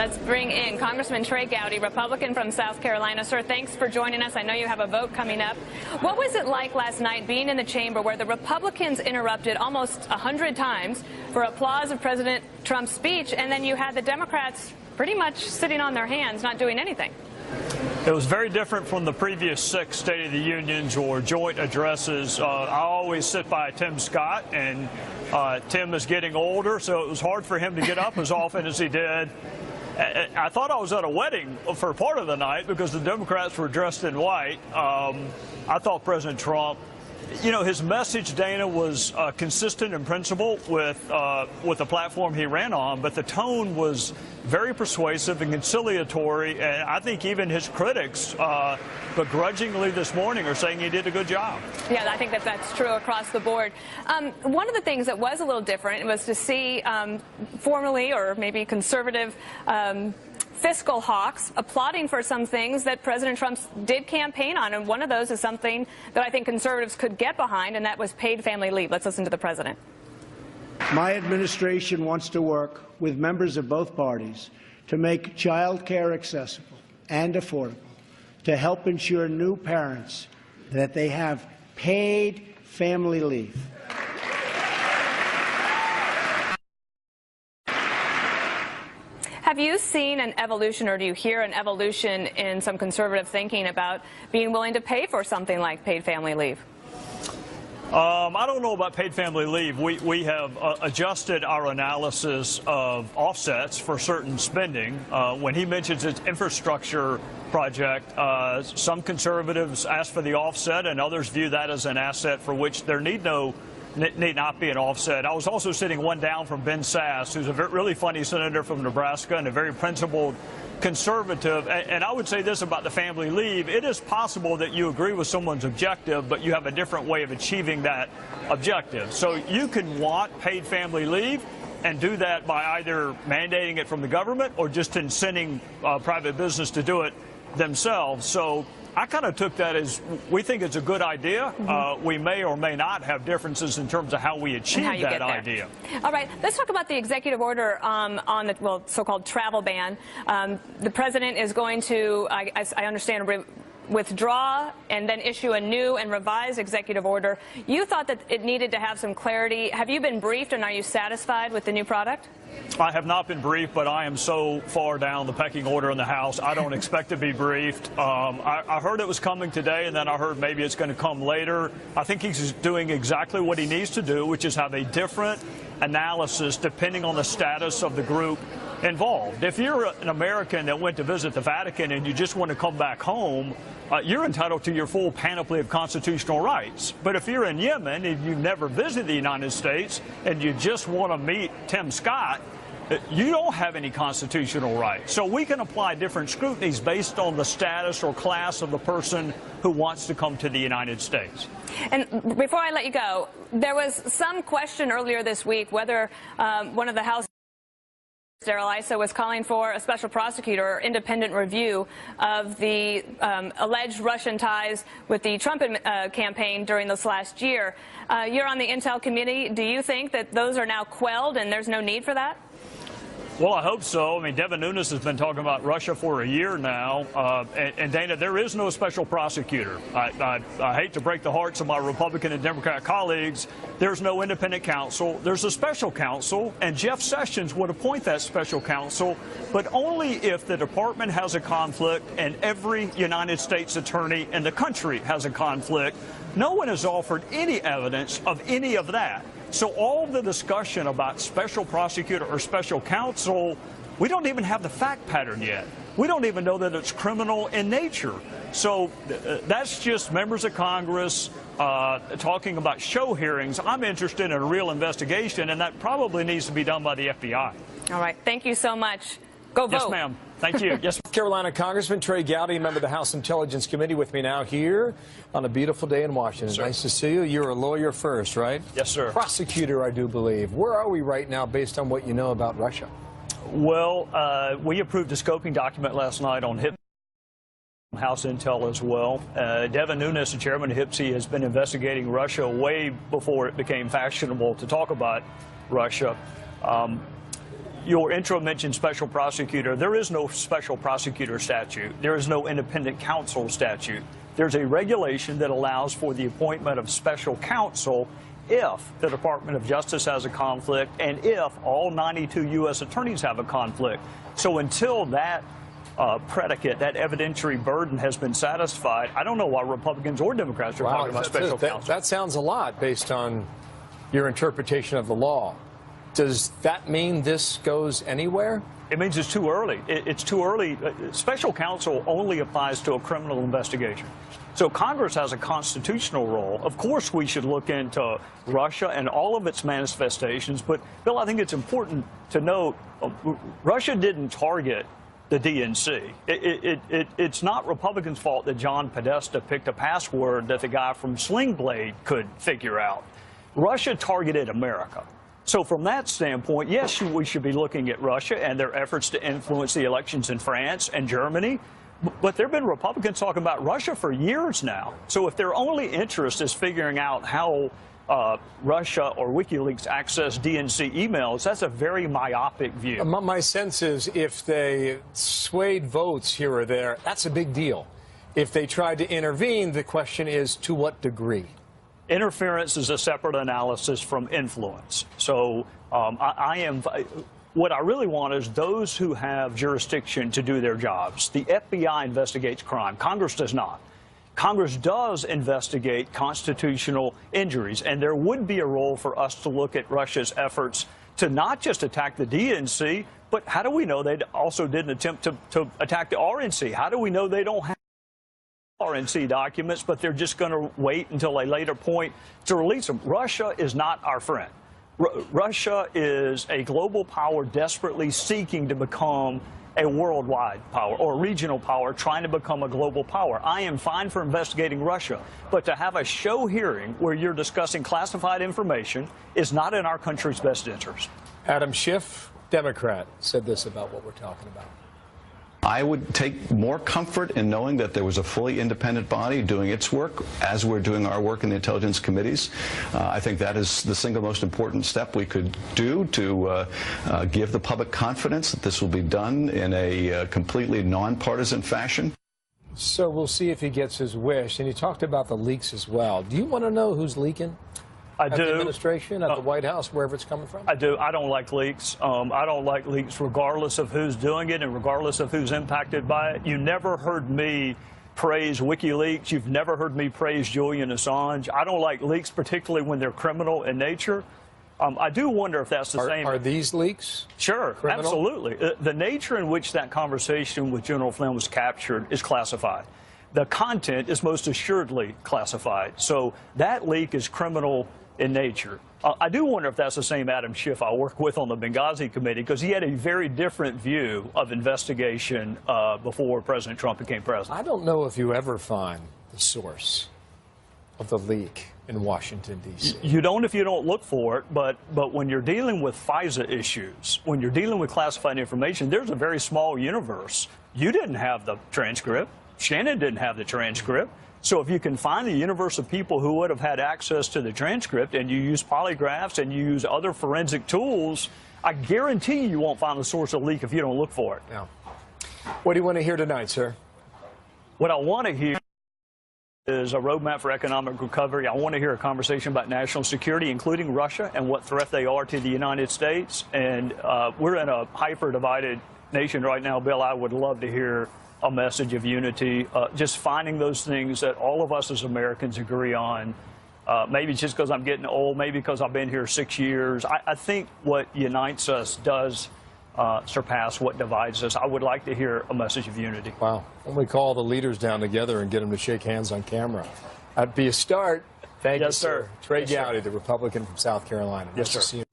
Let's bring in Congressman Trey Gowdy, Republican from South Carolina. Sir, thanks for joining us. I know you have a vote coming up. What was it like last night being in the chamber where the Republicans interrupted almost 100 times for applause of President Trump's speech, and then you had the Democrats pretty much sitting on their hands, not doing anything? It was very different from the previous 6 State of the Unions or joint addresses. I always sit by Tim Scott, and Tim is getting older, so it was hard for him to get up as often as he did. I thought I was at a wedding for part of the night because the Democrats were dressed in white. I thought President Trump, you know, his message, Dana, was consistent in principle with the platform he ran on, but the tone was very persuasive and conciliatory, and I think even his critics begrudgingly this morning are saying he did a good job. Yeah, I think that that's true across the board. One of the things that was a little different was to see formerly or maybe conservative fiscal hawks applauding for some things that President Trump did campaign on, and one of those is something that I think conservatives could get behind, and that was paid family leave. Let's listen to the president. My administration wants to work with members of both parties to make child care accessible and affordable, to help ensure new parents that they have paid family leave. Have you seen an evolution, or do you hear an evolution in some conservative thinking about being willing to pay for something like paid family leave? I don't know about paid family leave. We have adjusted our analysis of offsets for certain spending. When he mentions his infrastructure project, some conservatives ask for the offset, and others view that as an asset for which there need not be an offset. I was also sitting one down from Ben Sasse, who's a really funny senator from Nebraska and a very principled conservative. And I would say this about the family leave. It is possible that you agree with someone's objective, but you have a different way of achieving that objective. So you can want paid family leave and do that by either mandating it from the government or just incenting private business to do it themselves. So I kind of took that as we think it's a good idea. We may or may not have differences in terms of how we achieve that idea. All right, let's talk about the executive order on the so-called travel ban. The president is going to, I understand, withdraw and then issue a new and revised executive order. You thought that it needed to have some clarity. Have you been briefed, and are you satisfied with the new product? I have not been briefed, but I am so far down the pecking order in the House, I don't expect to be briefed. I heard it was coming today, and then I heard maybe it's going to come later. I think he's doing exactly what he needs to do, which is have a different analysis depending on the status of the group involved. If you're an American that went to visit the Vatican and you just want to come back home, you're entitled to your full panoply of constitutional rights. But if you're in Yemen and you've never visited the United States and you just want to meet Tim Scott, you don't have any constitutional rights. So we can apply different scrutinies based on the status or class of the person who wants to come to the United States. And before I let you go, there was some question earlier this week whether one of the House Issa was calling for a special prosecutor or independent review of the alleged Russian ties with the Trump campaign during this last year. You're on the Intel Committee. Do you think that those are now quelled and there's no need for that? Well, I hope so. I mean, Devin Nunes has been talking about Russia for a year now. And Dana, there is no special prosecutor. I hate to break the hearts of my Republican and Democrat colleagues. There's no independent counsel. There's a special counsel, and Jeff Sessions would appoint that special counsel, but only if the department has a conflict and every United States attorney in the country has a conflict. No one has offered any evidence of any of that. So all the discussion about special prosecutor or special counsel, we don't even have the fact pattern yet. We don't even know that it's criminal in nature. So that's just members of Congress talking about show hearings. I'm interested in a real investigation, and that probably needs to be done by the FBI. All right. Thank you so much. Go vote. Yes, ma'am. Thank you. Yes, Carolina Congressman Trey Gowdy, member of the House Intelligence Committee, with me now here on a beautiful day in Washington. Sir. Nice to see you. You're a lawyer first, right? Yes, sir. Prosecutor, I do believe. Where are we right now based on what you know about Russia? Well, we approved a scoping document last night on HIP. House Intel as well. Devin Nunes, the chairman of HIPC, has been investigating Russia way before it became fashionable to talk about Russia. your intro mentioned special prosecutor. There is no special prosecutor statute. There is no independent counsel statute. There's a regulation that allows for the appointment of special counsel if the Department of Justice has a conflict and if all 92 U.S. attorneys have a conflict. So until that predicate, that evidentiary burden has been satisfied, I don't know why Republicans or Democrats are talking about special counsel. That sounds a lot based on your interpretation of the law. Does that mean this goes anywhere? It means it's too early. It's too early. Special counsel only applies to a criminal investigation. So Congress has a constitutional role. Of course, we should look into Russia and all of its manifestations. But, Bill, I think it's important to note Russia didn't target the DNC. It's not Republicans' fault that John Podesta picked a password that the guy from Sling Blade could figure out. Russia targeted America. So from that standpoint, yes, we should be looking at Russia and their efforts to influence the elections in France and Germany. But there have been Republicans talking about Russia for years now. So if their only interest is figuring out how Russia or WikiLeaks access DNC emails, that's a very myopic view. My sense is if they swayed votes here or there, that's a big deal. If they tried to intervene, the question is to what degree? Interference is a separate analysis from influence. So what I really want is those who have jurisdiction to do their jobs. The FBI investigates crime. Congress does not. Congress does investigate constitutional injuries, and there would be a role for us to look at Russia's efforts to not just attack the DNC, but how do we know they also didn't attempt to attack the RNC? How do we know they don't have RNC documents, but they're just going to wait until a later point to release them? Russia is not our friend. Russia is a global power desperately seeking to become a worldwide power or a regional power trying to become a global power. I am fine for investigating Russia, but to have a show hearing where you're discussing classified information is not in our country's best interest. Adam Schiff, Democrat, said this about what we're talking about. I would take more comfort in knowing that there was a fully independent body doing its work as we're doing our work in the intelligence committees. I think that is the single most important step we could do to give the public confidence that this will be done in a completely nonpartisan fashion. So we'll see if he gets his wish. And he talked about the leaks as well. Do you want to know who's leaking? I do. At the administration, at the White House, wherever it's coming from? I do. I don't like leaks. I don't like leaks regardless of who's doing it and regardless of who's impacted by it. You never heard me praise WikiLeaks. You've never heard me praise Julian Assange. I don't like leaks, particularly when they're criminal in nature. I do wonder if that's the same. Are these leaks? Sure, criminal? Absolutely. The nature in which that conversation with General Flynn was captured is classified. The content is most assuredly classified. So that leak is criminal in nature. I do wonder if that's the same Adam Schiff I work with on the Benghazi committee, because he had a very different view of investigation before President Trump became president. I don't know if you ever find the source of the leak in Washington, D.C. You don't if you don't look for it, but when you're dealing with FISA issues, when you're dealing with classified information, there's a very small universe. You didn't have the transcript. Shannon didn't have the transcript. So if you can find the universe of people who would have had access to the transcript and you use polygraphs and you use other forensic tools, I guarantee you won't find the source of the leak if you don't look for it. Yeah. What do you want to hear tonight, sir? What I want to hear is a roadmap for economic recovery. I want to hear a conversation about national security, including Russia and what threat they are to the United States. And we're in a hyper-divided nation right now, Bill. I would love to hear a message of unity, just finding those things that all of us as Americans agree on. Maybe just because I'm getting old, maybe because I've been here 6 years. I think what unites us does surpass what divides us. I would like to hear a message of unity. Wow. When we call the leaders down together and get them to shake hands on camera, that'd be a start. Thank you, sir. Trey Gowdy, the Republican from South Carolina. Yes, nice sir. To see you.